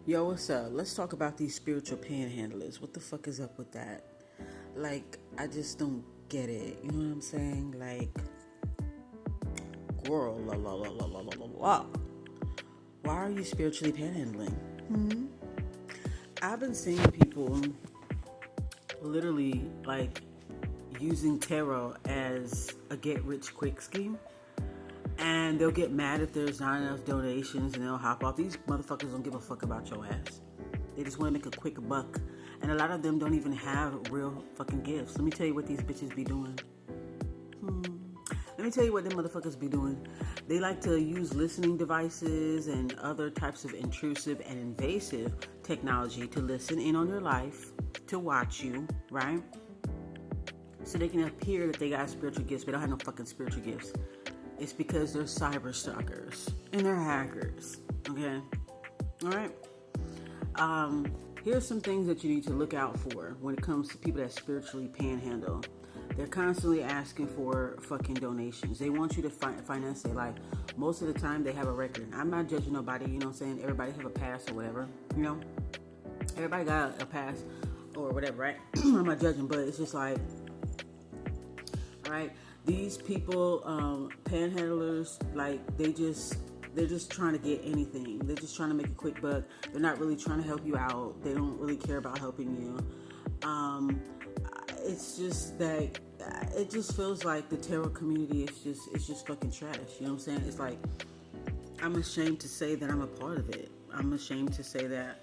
Yo, what's up? Let's talk about these spiritual panhandlers. What the fuck is up with that? Like, I just don't get it. You know what I'm saying? Like, girl, la la la la la la la la. Why are you spiritually panhandling? I've been seeing people literally like using tarot as a get rich quick scheme. And they'll get mad if there's not enough donations and they'll hop off. These motherfuckers don't give a fuck about your ass. They just want to make a quick buck. And a lot of them don't even have real fucking gifts. Let me tell you what these bitches be doing. Let me tell you what them motherfuckers be doing. They like to use listening devices and other types of intrusive and invasive technology to listen in on your life, to watch you, right? So they can appear that they got spiritual gifts, but they don't have no fucking spiritual gifts. It's because they're cyber stalkers and they're hackers. Okay? Alright? Here's some things that you need to look out for when it comes to people that spiritually panhandle. They're constantly asking for fucking donations. They want you to finance their life. Most of the time they have a record. I'm not judging nobody, you know what I'm saying? Everybody have a past or whatever, you know? Everybody got a past or whatever, right? I'm not judging, but it's just like, alright? These people, panhandlers, like they're just trying to get anything. They're just trying to make a quick buck. They're not really trying to help you out. They don't really care about helping you. It's just that it just feels like the tarot community is just fucking trash. You know what I'm saying? It's like I'm ashamed to say that I'm a part of it. I'm ashamed to say that,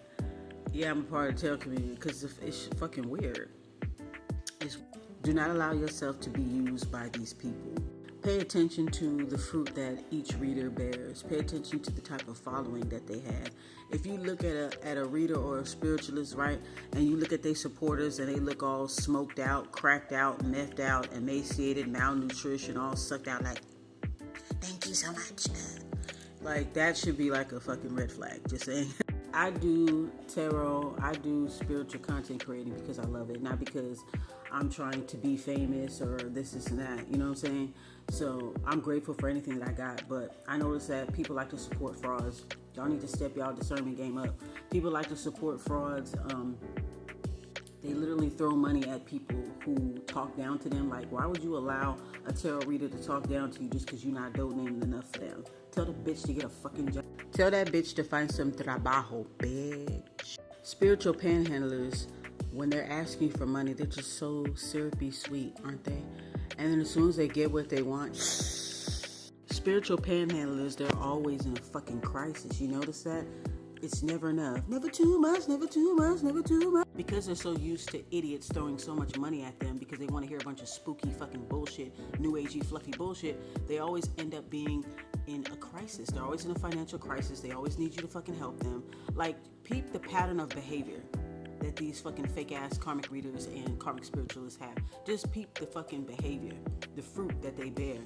yeah, I'm a part of the tarot community because it's fucking weird. Do not allow yourself to be used by these people. Pay attention to the fruit that each reader bears. Pay attention to the type of following that they have. If you look at a reader or a spiritualist, right, and you look at their supporters and they look all smoked out, cracked out, methed out, emaciated, malnutrition, all sucked out like, thank you so much. Like, that should be like a fucking red flag, just saying. I do tarot, I do spiritual content creating because I love it, not because I'm trying to be famous or this and that, you know what I'm saying? So I'm grateful for anything that I got, but I notice that people like to support frauds. Y'all need to step y'all discernment game up. People like to support frauds. They literally throw money at people who talk down to them. Like, why would you allow a tarot reader to talk down to you just because you're not donating enough for them? Tell the bitch to get a fucking job. Tell that bitch to find some trabajo, bitch. Spiritual panhandlers, when they're asking for money, they're just so syrupy sweet, aren't they? And then as soon as they get what they want, spiritual panhandlers, they're always in a fucking crisis. You notice that? It's never enough. Never too much, never too much, never too much. Because they're so used to idiots throwing so much money at them because they want to hear a bunch of spooky fucking bullshit, new agey fluffy bullshit, they always end up being in a crisis. They're always in a financial crisis. They always need you to fucking help them. Like, peep the pattern of behavior that these fucking fake ass karmic readers and karmic spiritualists have. Just peep the fucking behavior, the fruit that they bear.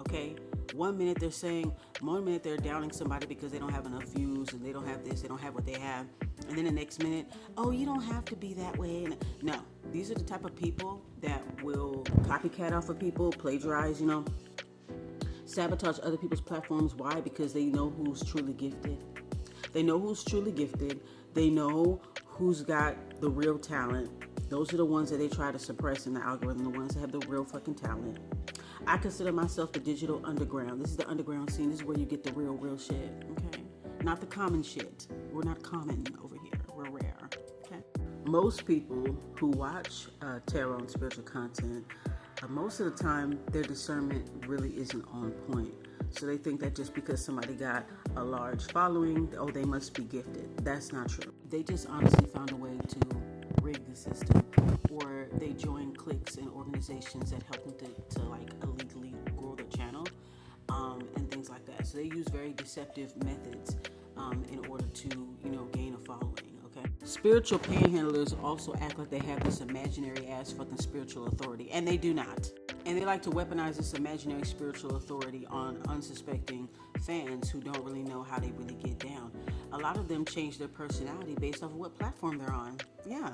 Okay? One minute they're downing somebody because they don't have enough views and they don't have this, they don't have what they have. And then the next minute, oh, you don't have to be that way. No, these are the type of people that will copycat off of people, plagiarize, sabotage other people's platforms. Why? Because they know who's truly gifted. They know who's truly gifted. They know who's got the real talent. Those are the ones that they try to suppress in the algorithm, the ones that have the real fucking talent. I consider myself the digital underground. This is the underground scene. This is where you get the real shit, okay? Not the common shit. We're not common over here. We're rare, okay? Most people who watch tarot and spiritual content, most of the time, their discernment really isn't on point. So they think that just because somebody got a large following, oh, they must be gifted. That's not true. They just honestly found a way to rig the system, or they join cliques and organizations that help them to like illegally grow their channel, and things like that. So they use very deceptive methods in order to, gain a following. Okay. Spiritual panhandlers also act like they have this imaginary ass fucking spiritual authority, and they do not. And they like to weaponize this imaginary spiritual authority on unsuspecting fans who don't really know how they really get down. A lot of them change their personality based off of what platform they're on. Yeah.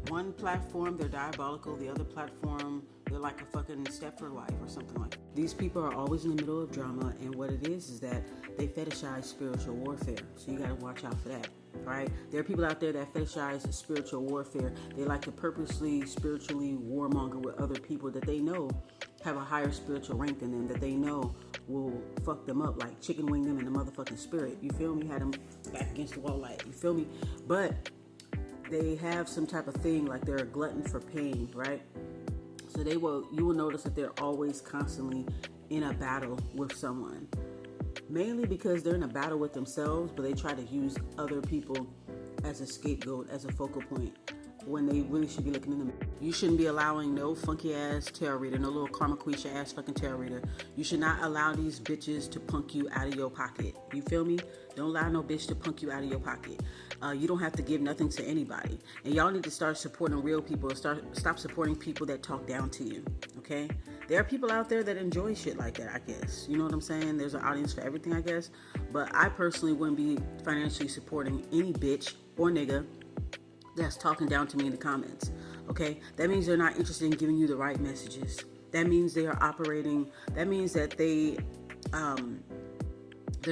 One platform, they're diabolical. The other platform, they're like a fucking Stepford wife or something like that. These people are always in the middle of drama, and what it is that they fetishize spiritual warfare. So you gotta watch out for that, right? There are people out there that fetishize spiritual warfare. They like to purposely, spiritually warmonger with other people that they know have a higher spiritual rank than them, that they know will fuck them up, like chicken wing them in the motherfucking spirit. You feel me? Had them back against the wall, like, you feel me? But they have some type of thing, like they're a glutton for pain, right? So you will notice that they're always constantly in a battle with someone, mainly because they're in a battle with themselves, but they try to use other people as a scapegoat, as a focal point, when they really should be looking in the mirror. You shouldn't be allowing no funky ass tarot reader, no little karma quisha ass fucking tarot reader. You should not allow these bitches to punk you out of your pocket. You feel me? Don't allow no bitch to punk you out of your pocket. You don't have to give nothing to anybody. And y'all need to start supporting real people. Stop supporting people that talk down to you. Okay? There are people out there that enjoy shit like that, I guess. You know what I'm saying? There's an audience for everything, I guess. But I personally wouldn't be financially supporting any bitch or nigga that's talking down to me in the comments. Okay? That means they're not interested in giving you the right messages. That means they are operating. That means that they're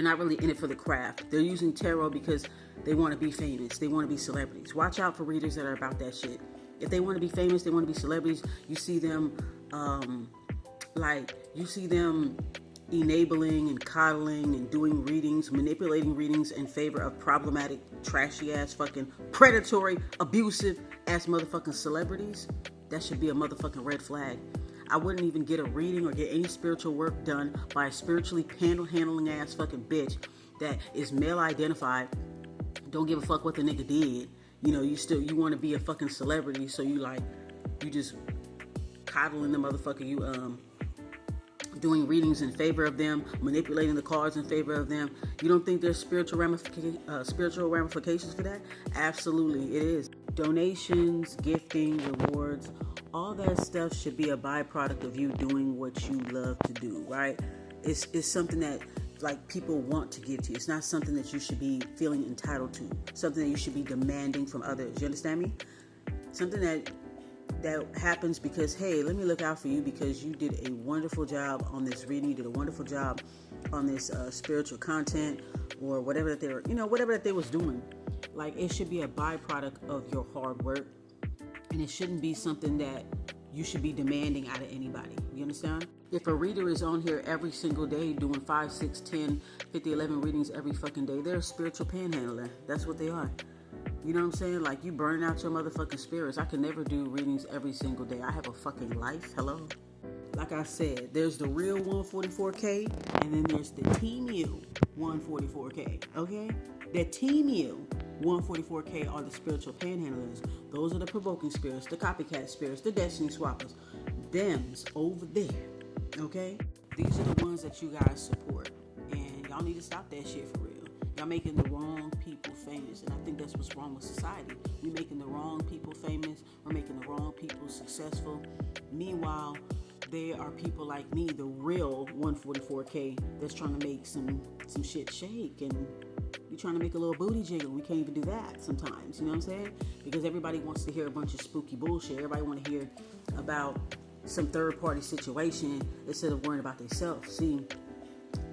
not really in it for the craft. They're using tarot because they want to be famous. They want to be celebrities. Watch out for readers that are about that shit. If they want to be famous, they want to be celebrities. You see them, enabling and coddling and doing readings, manipulating readings in favor of problematic, trashy ass, fucking predatory, abusive ass motherfucking celebrities. That should be a motherfucking red flag. I wouldn't even get a reading or get any spiritual work done by a spiritually handling ass fucking bitch that is male identified. Don't give a fuck what the nigga did. You know, you want to be a fucking celebrity, so you just coddling the motherfucker. You doing readings in favor of them, manipulating the cards in favor of them. You don't think there's spiritual ramifications for that? Absolutely, it is. Donations, gifting, rewards, all that stuff should be a byproduct of you doing what you love to do, right? It's something that like people want to give to you. It's not something that you should be feeling entitled to. Something that you should be demanding from others. You understand me? Something that happens because, hey, let me look out for you because you did a wonderful job on this reading. You did a wonderful job on this spiritual content or whatever that whatever that they was doing. Like, it should be a byproduct of your hard work, and it shouldn't be something that you should be demanding out of anybody. You understand? If a reader is on here every single day doing 5, 6, 10, 50, 11 readings every fucking day, they're a spiritual panhandler. That's what they are. You know what I'm saying? Like, you burn out your motherfucking spirits. I can never do readings every single day. I have a fucking life. Hello? Like I said, there's the real 144K, and then there's the Team U 144K. Okay? The Team U 144K are the spiritual panhandlers. Those are the provoking spirits, the copycat spirits, the destiny swappers. Them's over there. Okay? These are the ones that you guys support. And y'all need to stop that shit for real. Y'all making the wrong people famous, and I think that's what's wrong with society. We're making the wrong people famous. We're making the wrong people successful. Meanwhile, there are people like me, the real 144K, that's trying to make some shit shake, and we're trying to make a little booty jiggle. We can't even do that sometimes, you know what I'm saying? Because everybody wants to hear a bunch of spooky bullshit. Everybody want to hear about some third-party situation instead of worrying about themselves. See,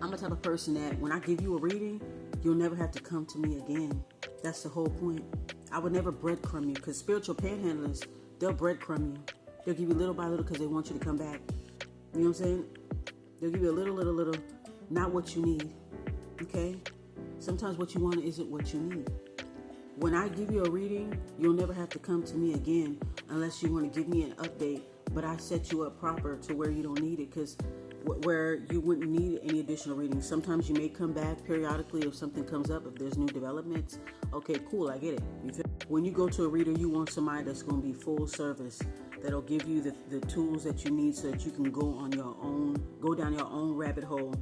I'm the type of person that when I give you a reading, you'll never have to come to me again. That's the whole point. I would never breadcrumb you, because spiritual panhandlers, they'll breadcrumb you. They'll give you little by little because they want you to come back. You know what I'm saying? They'll give you a little, not what you need. Okay? Sometimes what you want isn't what you need. When I give you a reading, you'll never have to come to me again unless you want to give me an update. But I set you up proper to where you don't need it, because where you wouldn't need any additional readings. Sometimes you may come back periodically if something comes up, if there's new developments. Okay, cool, I get it. When you go to a reader, you want somebody that's going to be full service, that'll give you the tools that you need so that you can go down your own rabbit hole.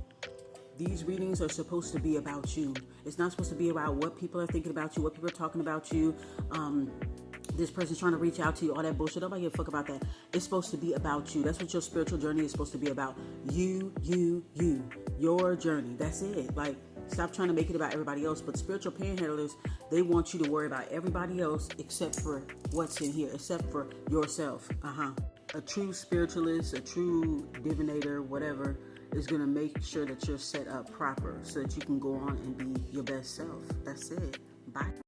These readings are supposed to be about you. It's not supposed to be about what people are thinking about you, what people are talking about you. This person's trying to reach out to you, all that bullshit. Nobody give a fuck about that. It's supposed to be about you. That's what your spiritual journey is supposed to be about. You. Your journey. That's it. Like, Stop trying to make it about everybody else. But spiritual panhandlers, they want you to worry about everybody else except for what's in here, except for yourself. A true spiritualist, a true divinator, whatever, is going to make sure that you're set up proper so that you can go on and be your best self. That's it. Bye.